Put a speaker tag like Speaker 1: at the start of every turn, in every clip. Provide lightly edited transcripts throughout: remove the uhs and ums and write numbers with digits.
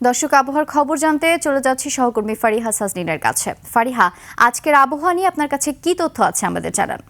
Speaker 1: দর্শক, আবহাওয়ার খবর জানতে চলে যাচ্ছি সহকর্মী ফারিহা সাজনিনের কাছে। ফারিহা, আজকের আবহাওয়া নিয়ে আপনার কাছে কি তথ্য আছে আমাদের জানান।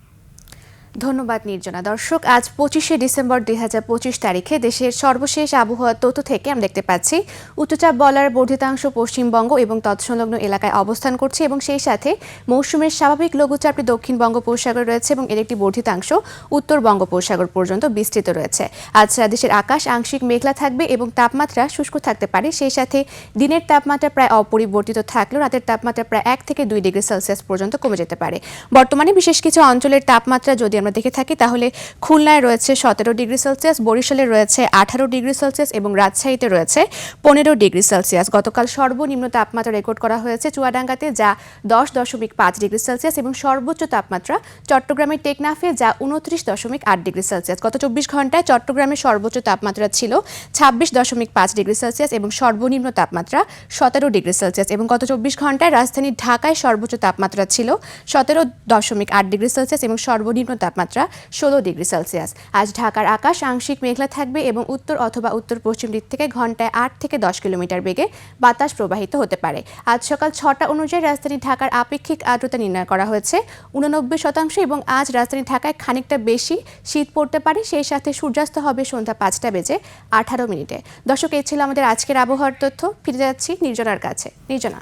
Speaker 2: ধন্যবাদ নির্জনা। দর্শক, আজ 25শে ডিসেম্বর 2025 তারিখে দেশের সর্বশেষ আবহাওয়ার তথ্য থেকে আমরা দেখতে পাচ্ছি উচ্চচাপ বলয়ের বর্ধিতাংশ পশ্চিমবঙ্গ এবং তৎসংলগ্ন এলাকায় অবস্থান করছে এবং সেই সাথে মৌসুমের স্বাভাবিক লঘুচাপটি দক্ষিণ বঙ্গোপসাগরে রয়েছে এবং এর একটি বর্ধিতাংশ উত্তর বঙ্গোপসাগর পর্যন্ত বিস্তৃত রয়েছে। আজ দেশের আকাশ আংশিক মেঘলা থাকবে এবং তাপমাত্রা শুষ্ক থাকতে পারে। সেই সাথে দিনের তাপমাত্রা প্রায় অপরিবর্তিত থাকলেও রাতের তাপমাত্রা প্রায় 1 থেকে 2 ডিগ্রি সেলসিয়াস পর্যন্ত কমে যেতে পারে। বর্তমানে বিশেষ কিছু অঞ্চলের তাপমাত্রা যদি আমরা দেখে থাকি তাহলে খুলনায় রয়েছে 17 ডিগ্রি সেলসিয়াস, বরিশালে রয়েছে 18 ডিগ্রি সেলসিয়াস এবং রাজশাহীতে রয়েছে 15 ডিগ্রি সেলসিয়াস। গতকাল সর্বনিম্ন তাপমাত্রা রেকর্ড করা হয়েছে চুয়াডাঙ্গাতে, যা 10.5 ডিগ্রি সেলসিয়াস এবং সর্বোচ্চ তাপমাত্রা চট্টগ্রামের টেকনাফে, যা 29.8 ডিগ্রি সেলসিয়াস। গত 24 ঘন্টায় চট্টগ্রামের সর্বোচ্চ তাপমাত্রা ছিল 26.5 ডিগ্রি সেলসিয়াস এবং সর্বনিম্ন তাপমাত্রা 17 ডিগ্রি সেলসিয়াস এবং গত 24 ঘন্টায় রাজধানী ঢাকায় সর্বোচ্চ তাপমাত্রা ছিল 17.8 ডিগ্রি সেলসিয়াস এবং সর্বনিম্ন তাপমাত্রা 16 ডিগ্রি সেলসিয়াস। আজ ঢাকার আকাশ আংশিক মেঘলা থাকবে এবং উত্তর অথবা উত্তর পশ্চিম দিক থেকে ঘন্টায় 8 থেকে 10 কিলোমিটার বেগে বাতাস প্রবাহিত হতে পারে। আজ সকাল 6টা অনুযায়ী রাজধানী ঢাকার আপেক্ষিক আর্দ্রতা নির্ণয় করা হয়েছে 89% এবং আজ রাজধানী ঢাকায় খানিকটা বেশি শীত পড়তে পারে। সেই সাথে সূর্যাস্ত হবে সন্ধ্যা 5:18 দর্শক, এই ছিল আমাদের আজকের আবহাওয়ার তথ্য। ফিরে যাচ্ছি নির্জনার কাছে। নির্জনা।